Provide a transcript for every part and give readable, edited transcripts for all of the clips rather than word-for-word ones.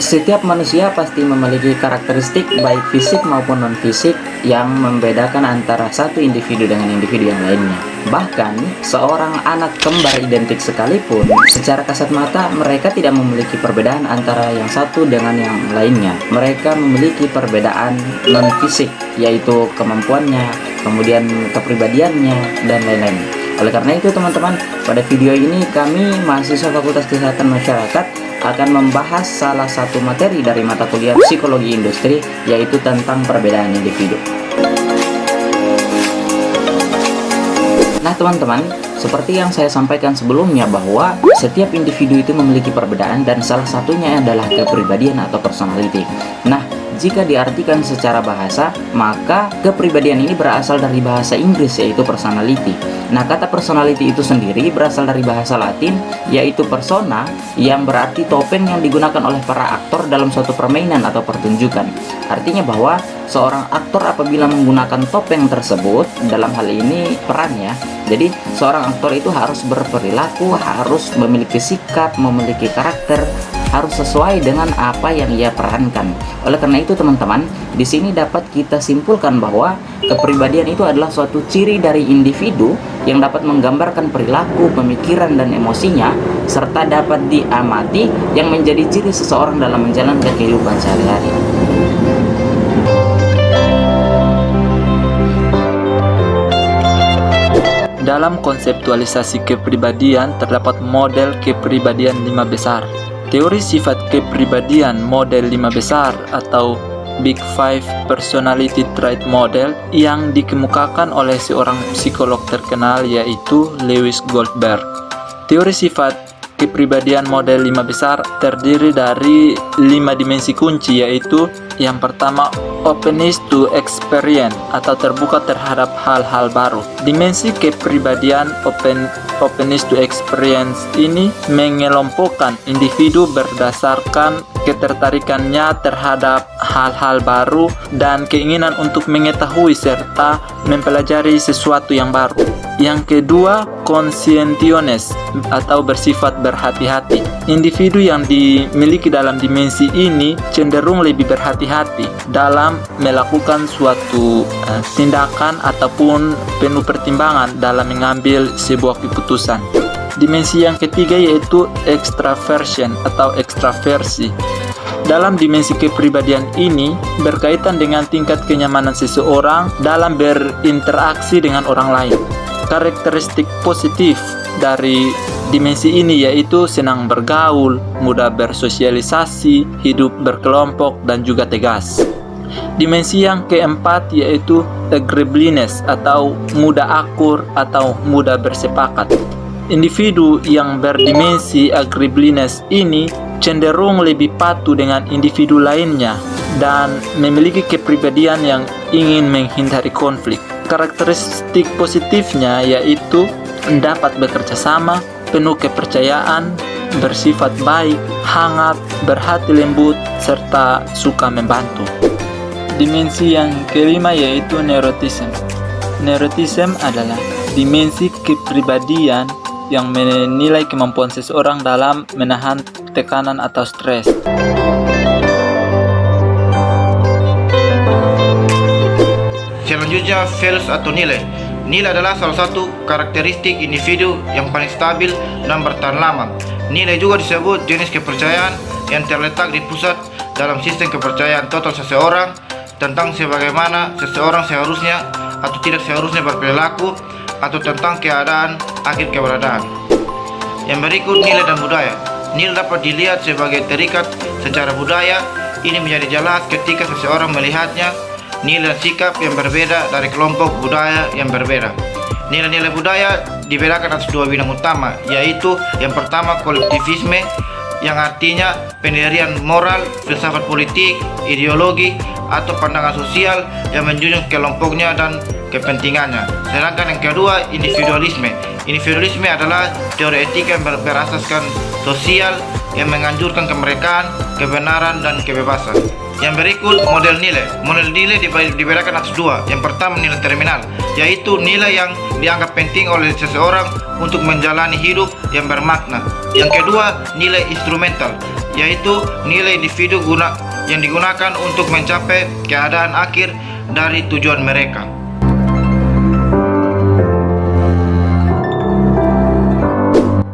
Setiap manusia pasti memiliki karakteristik baik fisik maupun non-fisik yang membedakan antara satu individu dengan individu yang lainnya. Bahkan, seorang anak kembar identik sekalipun, secara kasat mata mereka tidak memiliki perbedaan antara yang satu dengan yang lainnya. Mereka memiliki perbedaan non-fisik, yaitu kemampuannya, kemudian kepribadiannya, dan lain-lain. Oleh karena itu teman-teman, pada video ini kami mahasiswa Fakultas Kesehatan Masyarakat akan membahas salah satu materi dari mata kuliah Psikologi Industri, yaitu tentang perbedaan individu. Nah teman-teman, seperti yang saya sampaikan sebelumnya bahwa setiap individu itu memiliki perbedaan dan salah satunya adalah kepribadian atau personality. Nah, jika diartikan secara bahasa, maka kepribadian ini berasal dari bahasa Inggris, yaitu personality. Nah, kata personality itu sendiri berasal dari bahasa Latin, yaitu persona, yang berarti topeng yang digunakan oleh para aktor dalam suatu permainan atau pertunjukan. Artinya bahwa seorang aktor apabila menggunakan topeng tersebut, dalam hal ini peran ya, jadi seorang aktor itu harus berperilaku, harus memiliki sikap, memiliki karakter, harus sesuai dengan apa yang ia perankan. Oleh karena itu teman-teman, di sini dapat kita simpulkan bahwa kepribadian itu adalah suatu ciri dari individu yang dapat menggambarkan perilaku, pemikiran, dan emosinya, serta dapat diamati yang menjadi ciri seseorang dalam menjalankan kehidupan sehari-hari. Dalam konseptualisasi kepribadian terdapat model kepribadian 5 besar. Teori sifat kepribadian model 5 besar atau Big Five Personality Trait Model yang dikemukakan oleh seorang psikolog terkenal yaitu Lewis Goldberg. Teori sifat kepribadian model 5 besar terdiri dari 5 dimensi kunci, yaitu yang pertama, openness to experience atau terbuka terhadap hal-hal baru. Dimensi kepribadian openness to experience ini mengelompokkan individu berdasarkan ketertarikannya terhadap hal-hal baru dan keinginan untuk mengetahui serta mempelajari sesuatu yang baru. Yang kedua, conscientiousness atau bersifat berhati-hati. Individu yang dimiliki dalam dimensi ini cenderung lebih berhati-hati dalam melakukan suatu tindakan ataupun penuh pertimbangan dalam mengambil sebuah keputusan. Dimensi yang ketiga yaitu extraversion atau ekstraversi. Dalam dimensi kepribadian ini berkaitan dengan tingkat kenyamanan seseorang dalam berinteraksi dengan orang lain. Karakteristik positif dari dimensi ini yaitu senang bergaul, mudah bersosialisasi, hidup berkelompok, dan juga tegas. Dimensi yang keempat yaitu agreeableness atau mudah akur atau mudah bersepakat. Individu yang berdimensi agreeableness ini cenderung lebih patuh dengan individu lainnya dan memiliki kepribadian yang ingin menghindari konflik. Karakteristik positifnya yaitu dapat bekerja sama, penuh kepercayaan, bersifat baik, hangat, berhati lembut, serta suka membantu. Dimensi yang kelima yaitu neuroticism. Neuroticism adalah dimensi kepribadian yang menilai kemampuan seseorang dalam menahan tekanan atau stres. Selanjutnya, values atau nilai. Nilai adalah salah satu karakteristik individu yang paling stabil dan bertahan lama. Nilai juga disebut jenis kepercayaan yang terletak di pusat dalam sistem kepercayaan total seseorang tentang sebagaimana seseorang seharusnya atau tidak seharusnya berperilaku atau tentang keadaan akhir keberadaan. Yang berikut, nilai dan budaya. Nilai dapat dilihat sebagai terikat secara budaya. Ini menjadi jelas ketika seseorang melihatnya nilai dan sikap yang berbeda dari kelompok budaya yang berbeda. Nilai-nilai budaya dibedakan atas dua bidang utama, yaitu yang pertama kolektivisme, yang artinya pendirian moral, filsafat politik, ideologi, atau pandangan sosial yang menjunjung kelompoknya dan kepentingannya. Sedangkan yang kedua, individualisme. Individualisme adalah teori etika yang berasaskan sosial yang menganjurkan kemerdekaan, kebenaran, dan kebebasan. Yang berikut, model nilai. Model nilai dibedakan atas dua. Yang pertama, nilai terminal, yaitu nilai yang dianggap penting oleh seseorang untuk menjalani hidup yang bermakna. Yang kedua, nilai instrumental yaitu nilai individu yang digunakan untuk mencapai keadaan akhir dari tujuan mereka.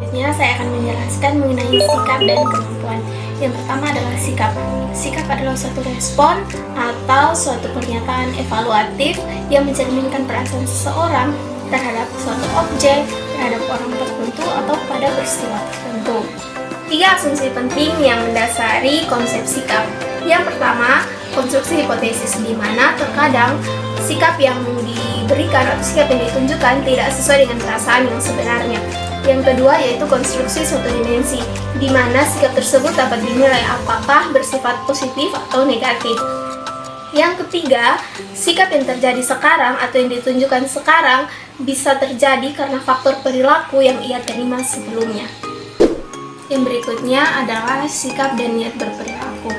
Selanjutnya saya akan menjelaskan mengenai sikap dan kemampuan. Yang pertama adalah sikap. Sikap adalah suatu respon atau suatu pernyataan evaluatif yang mencerminkan perasaan seseorang terhadap suatu objek, terhadap orang tertentu, atau pada peristiwa tertentu. 3 asumsi penting yang mendasari konsep sikap. Yang pertama, konstruksi hipotesis, di mana terkadang sikap yang diberikan atau sikap yang ditunjukkan tidak sesuai dengan perasaan yang sebenarnya. Yang kedua yaitu konstruksi suatu dimensi, di mana sikap tersebut dapat dinilai apakah bersifat positif atau negatif. Yang ketiga, sikap yang terjadi sekarang atau yang ditunjukkan sekarang bisa terjadi karena faktor perilaku yang ia terima sebelumnya. Yang berikutnya adalah sikap dan niat berperilaku.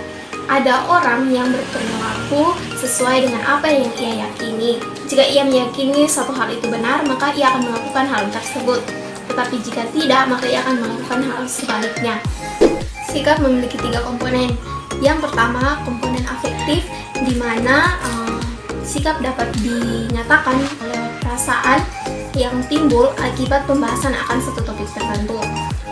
Ada orang yang berperilaku sesuai dengan apa yang ia yakini. Jika ia meyakini satu hal itu benar, maka ia akan melakukan hal tersebut. Tetapi jika tidak, maka ia akan melakukan hal sebaliknya. Sikap memiliki 3 komponen. Yang pertama, komponen afektif, di mana sikap dapat dinyatakan lewat perasaan yang timbul akibat pembahasan akan satu topik tertentu.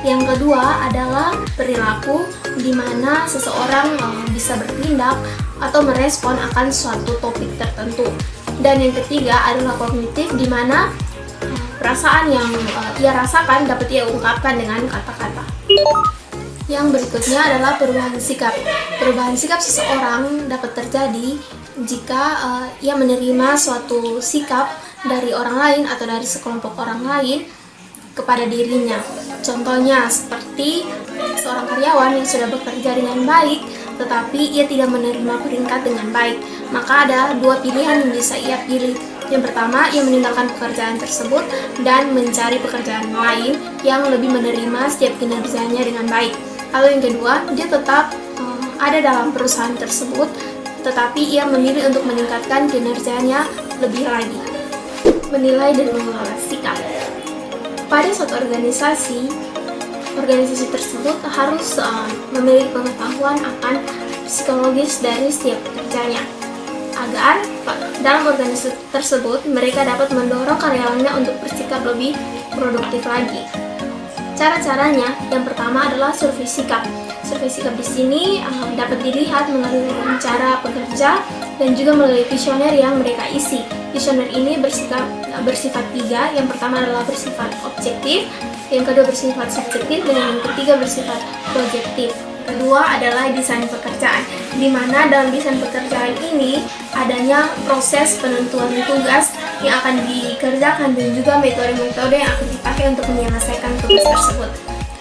Yang kedua adalah perilaku, di mana seseorang bisa bertindak atau merespon akan suatu topik tertentu. Dan yang ketiga adalah kognitif, di mana perasaan yang ia rasakan dapat ia ungkapkan dengan kata-kata. Yang berikutnya adalah perubahan sikap. Perubahan sikap seseorang dapat terjadi jika ia menerima suatu sikap dari orang lain atau dari sekelompok orang lain kepada dirinya. Contohnya seperti seorang karyawan yang sudah bekerja dengan baik, tetapi ia tidak menerima peringkat dengan baik. Maka ada 2 pilihan yang bisa ia pilih. Yang pertama, ia meninggalkan pekerjaan tersebut dan mencari pekerjaan lain yang lebih menerima setiap kinerjanya dengan baik. Lalu yang kedua, dia tetap ada dalam perusahaan tersebut, tetapi ia memilih untuk meningkatkan kinerjanya lebih lagi. Menilai dan mengelola sikap. Pada suatu organisasi tersebut harus memiliki pengetahuan akan psikologis dari setiap pekerjanya, agar dalam organisasi tersebut mereka dapat mendorong karyawannya untuk bersikap lebih produktif lagi. Cara-caranya, yang pertama adalah survei sikap. Survei sikap di sini dapat dilihat melalui wawancara pekerja dan juga melalui kuesioner yang mereka isi. Kuesioner ini bersifat 3. Yang pertama adalah bersifat objektif, yang kedua bersifat subjektif, dan yang ketiga bersifat proyektif. Kedua adalah desain pekerjaan, di mana dalam desain pekerjaan ini adanya proses penentuan tugas yang akan dikerjakan dan juga metode-metode yang akan dipakai untuk menyelesaikan tugas tersebut.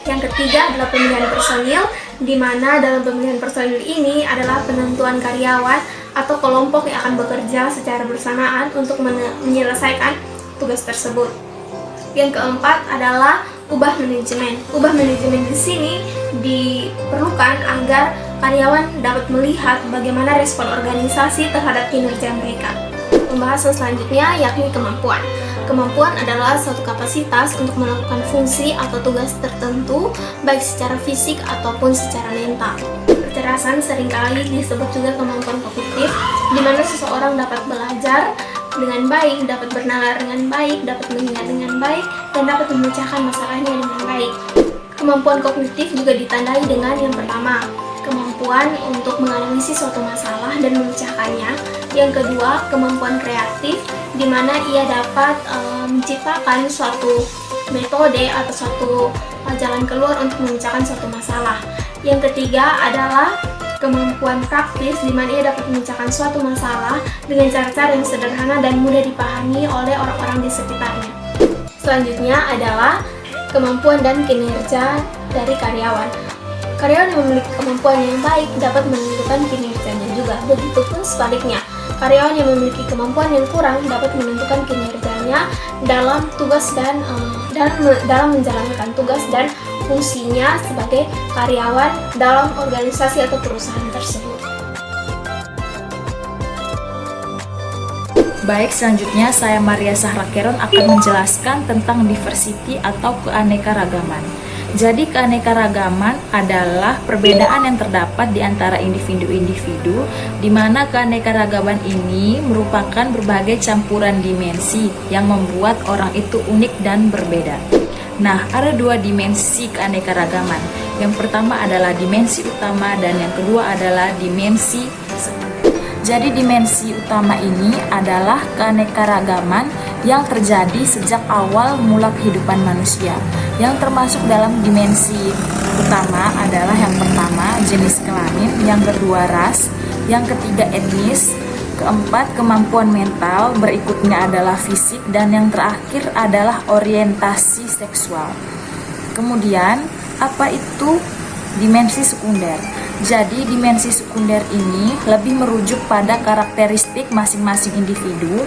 Yang ketiga adalah pemilihan personil, di mana dalam pemilihan personil ini adalah penentuan karyawan atau kelompok yang akan bekerja secara bersamaan untuk menyelesaikan tugas tersebut. Yang keempat adalah ubah manajemen. Ubah manajemen di sini diperlukan agar karyawan dapat melihat bagaimana respon organisasi terhadap kinerja mereka. Pembahasan selanjutnya yakni kemampuan. Kemampuan adalah suatu kapasitas untuk melakukan fungsi atau tugas tertentu, baik secara fisik ataupun secara mental. Kecerdasan seringkali disebut juga kemampuan kognitif, di mana seseorang dapat belajar dengan baik, dapat bernalar dengan baik, dapat mengingat dengan baik, dan dapat memecahkan masalahnya dengan baik. Kemampuan kognitif juga ditandai dengan yang pertama, kemampuan untuk menganalisis suatu masalah dan memecahkannya. Yang kedua, kemampuan kreatif, di mana ia dapat menciptakan suatu metode atau suatu jalan keluar untuk memecahkan suatu masalah. Yang ketiga adalah kemampuan praktis, di mana ia dapat memecahkan suatu masalah dengan cara-cara yang sederhana dan mudah dipahami oleh orang-orang di sekitarnya. Selanjutnya adalah kemampuan dan kinerja dari karyawan. Karyawan yang memiliki kemampuan yang baik dapat menentukan kinerjanya juga. Begitupun sebaliknya, karyawan yang memiliki kemampuan yang kurang dapat menentukan kinerjanya dalam tugas dan dalam menjalankan tugas dan fungsinya sebagai karyawan dalam organisasi atau perusahaan tersebut. Baik, selanjutnya saya Maria Sahra Keron akan menjelaskan tentang diversity atau keanekaragaman. Jadi keanekaragaman adalah perbedaan yang terdapat di antara individu-individu, di mana keanekaragaman ini merupakan berbagai campuran dimensi yang membuat orang itu unik dan berbeda. Nah, ada dua dimensi keanekaragaman. Yang pertama adalah dimensi utama dan yang kedua adalah dimensi sekunder. Jadi dimensi utama ini adalah keanekaragaman yang terjadi sejak awal mula kehidupan manusia. Yang termasuk dalam dimensi utama adalah yang pertama jenis kelamin, yang kedua ras, yang ketiga etnis, keempat kemampuan mental, berikutnya adalah fisik, dan yang terakhir adalah orientasi seksual. Kemudian, apa itu dimensi sekunder? Jadi dimensi sekunder ini lebih merujuk pada karakteristik masing-masing individu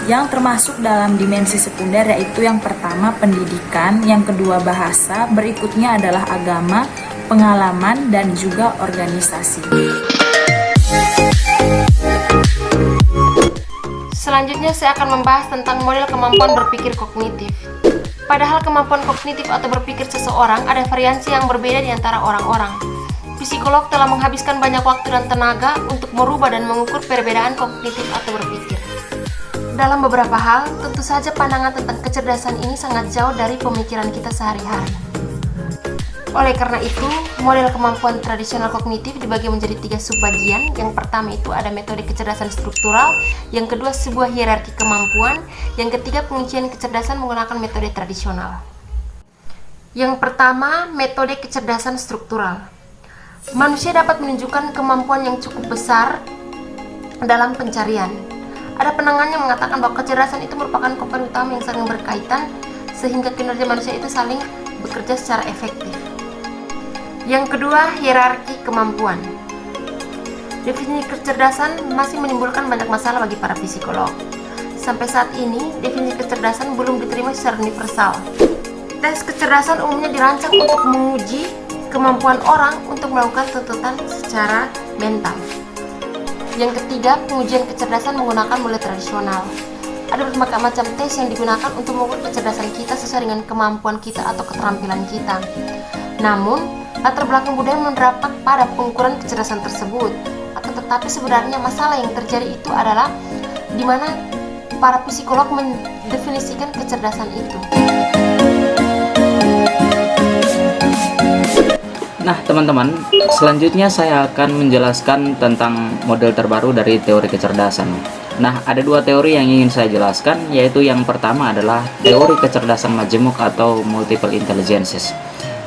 yang termasuk dalam dimensi sekunder, yaitu yang pertama pendidikan, yang kedua bahasa, berikutnya adalah agama, pengalaman, dan juga organisasi. Selanjutnya saya akan membahas tentang model kemampuan berpikir kognitif. Padahal kemampuan kognitif atau berpikir seseorang ada variasi yang berbeda di antara orang-orang. Psikolog telah menghabiskan banyak waktu dan tenaga untuk merubah dan mengukur perbedaan kognitif atau berpikir. Dalam beberapa hal, tentu saja pandangan tentang kecerdasan ini sangat jauh dari pemikiran kita sehari-hari. Oleh karena itu, model kemampuan tradisional kognitif dibagi menjadi 3 subbagian. Yang pertama itu ada metode kecerdasan struktural, yang kedua sebuah hierarki kemampuan, yang ketiga pengujian kecerdasan menggunakan metode tradisional. Yang pertama, metode kecerdasan struktural. Manusia dapat menunjukkan kemampuan yang cukup besar dalam pencarian. Ada penengan yang mengatakan bahwa kecerdasan itu merupakan komponen utama yang saling berkaitan sehingga kinerja manusia itu saling bekerja secara efektif. Yang kedua, hierarki kemampuan. Definisi kecerdasan masih menimbulkan banyak masalah bagi para psikolog. Sampai saat ini, definisi kecerdasan belum diterima secara universal. Tes kecerdasan umumnya dirancang untuk menguji kemampuan orang untuk melakukan tuntutan secara mental. Yang ketiga, pengujian kecerdasan menggunakan model tradisional. Ada berbagai macam tes yang digunakan untuk mengukur kecerdasan kita sesuai dengan kemampuan kita atau keterampilan kita. Namun, latar belakang budaya menerapkan pada pengukuran kecerdasan tersebut. Akan tetapi sebenarnya masalah yang terjadi itu adalah di mana para psikolog mendefinisikan kecerdasan itu. Nah teman-teman, selanjutnya saya akan menjelaskan tentang model terbaru dari teori kecerdasan. Nah, ada 2 teori yang ingin saya jelaskan, yaitu yang pertama adalah teori kecerdasan majemuk atau multiple intelligences.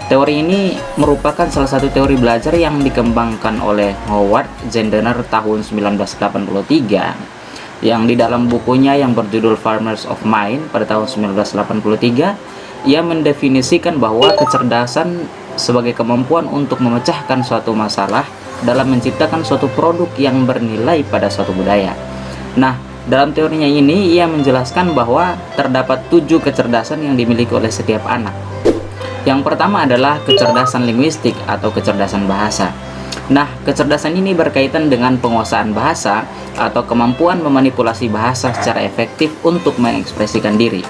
Teori ini merupakan salah satu teori belajar yang dikembangkan oleh Howard Gardner tahun 1983, yang di dalam bukunya yang berjudul Farmers of Mind pada tahun 1983, ia mendefinisikan bahwa kecerdasan sebagai kemampuan untuk memecahkan suatu masalah dalam menciptakan suatu produk yang bernilai pada suatu budaya. Nah, dalam teorinya ini ia menjelaskan bahwa terdapat 7 kecerdasan yang dimiliki oleh setiap anak. Yang pertama adalah kecerdasan linguistik atau kecerdasan bahasa. Nah, kecerdasan ini berkaitan dengan penguasaan bahasa atau kemampuan memanipulasi bahasa secara efektif untuk mengekspresikan diri.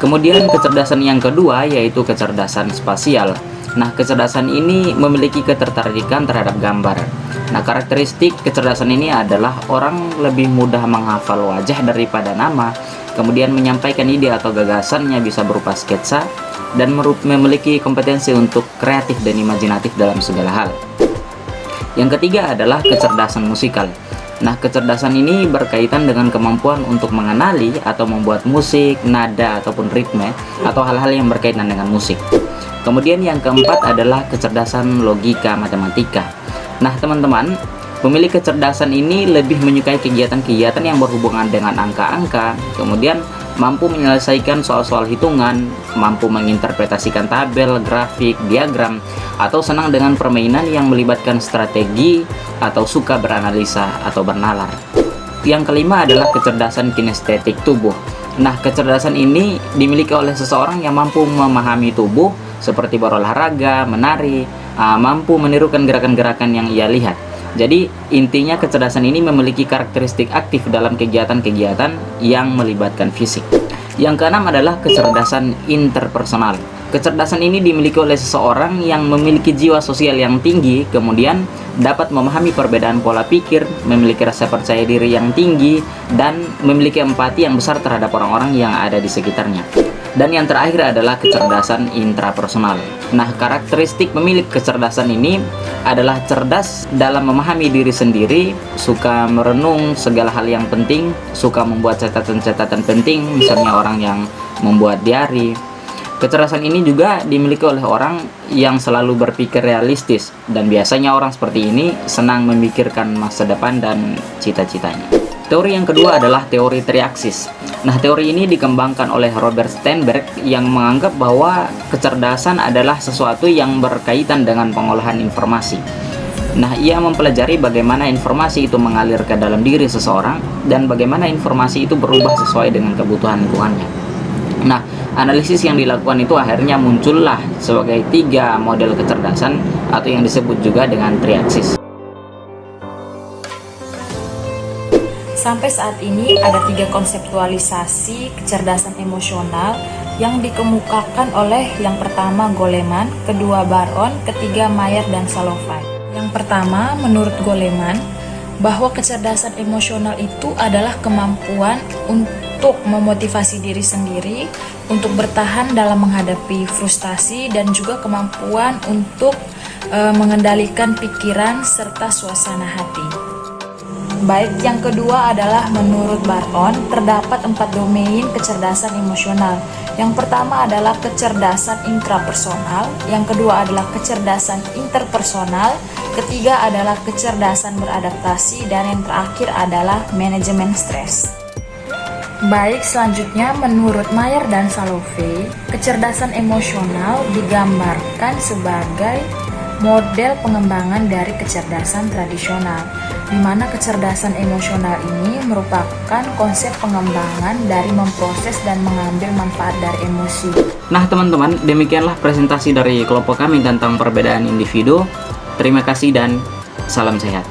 Kemudian kecerdasan yang kedua yaitu kecerdasan spasial. Nah, kecerdasan ini memiliki ketertarikan terhadap gambar. Nah, karakteristik kecerdasan ini adalah orang lebih mudah menghafal wajah daripada nama, kemudian menyampaikan ide atau gagasannya bisa berupa sketsa, dan memiliki kompetensi untuk kreatif dan imajinatif dalam segala hal. Yang ketiga adalah kecerdasan musikal. Nah, kecerdasan ini berkaitan dengan kemampuan untuk mengenali atau membuat musik, nada, ataupun ritme, atau hal-hal yang berkaitan dengan musik. Kemudian yang keempat adalah kecerdasan logika matematika. Nah, teman-teman, pemilik kecerdasan ini lebih menyukai kegiatan-kegiatan yang berhubungan dengan angka-angka, kemudian mampu menyelesaikan soal-soal hitungan, mampu menginterpretasikan tabel, grafik, diagram, atau senang dengan permainan yang melibatkan strategi, atau suka beranalisa atau bernalar. Yang kelima adalah kecerdasan kinestetik tubuh. Nah, kecerdasan ini dimiliki oleh seseorang yang mampu memahami tubuh seperti berolahraga, menari, mampu menirukan gerakan-gerakan yang ia lihat. Jadi, intinya kecerdasan ini memiliki karakteristik aktif dalam kegiatan-kegiatan yang melibatkan fisik. Yang keenam adalah kecerdasan interpersonal. Kecerdasan ini dimiliki oleh seseorang yang memiliki jiwa sosial yang tinggi, kemudian dapat memahami perbedaan pola pikir, memiliki rasa percaya diri yang tinggi, dan memiliki empati yang besar terhadap orang-orang yang ada di sekitarnya. Dan yang terakhir adalah kecerdasan intrapersonal. Nah, karakteristik pemilik kecerdasan ini adalah cerdas dalam memahami diri sendiri, suka merenung segala hal yang penting, suka membuat catatan-catatan penting, misalnya orang yang membuat diary. Kecerdasan ini juga dimiliki oleh orang yang selalu berpikir realistis, dan biasanya orang seperti ini senang memikirkan masa depan dan cita-citanya. Teori yang kedua adalah teori triaksis. Nah, teori ini dikembangkan oleh Robert Sternberg yang menganggap bahwa kecerdasan adalah sesuatu yang berkaitan dengan pengolahan informasi. Nah, ia mempelajari bagaimana informasi itu mengalir ke dalam diri seseorang dan bagaimana informasi itu berubah sesuai dengan kebutuhan lingkungannya. Nah, analisis yang dilakukan itu akhirnya muncullah sebagai 3 model kecerdasan atau yang disebut juga dengan triaksis. Sampai saat ini ada 3 konseptualisasi kecerdasan emosional yang dikemukakan oleh yang pertama Goleman, kedua Baron, ketiga Mayer dan Salovey. Yang pertama, menurut Goleman, bahwa kecerdasan emosional itu adalah kemampuan untuk memotivasi diri sendiri, untuk bertahan dalam menghadapi frustasi, dan juga kemampuan untuk mengendalikan pikiran serta suasana hati. Baik, yang kedua adalah menurut Baron, terdapat 4 domain kecerdasan emosional. Yang pertama adalah kecerdasan intrapersonal, yang kedua adalah kecerdasan interpersonal, ketiga adalah kecerdasan beradaptasi, dan yang terakhir adalah manajemen stres. Baik, selanjutnya menurut Mayer dan Salovey, kecerdasan emosional digambarkan sebagai model pengembangan dari kecerdasan tradisional, di mana kecerdasan emosional ini merupakan konsep pengembangan dari memproses dan mengambil manfaat dari emosi. Nah, teman-teman, demikianlah presentasi dari kelompok kami tentang perbedaan individu. Terima kasih dan salam sehat.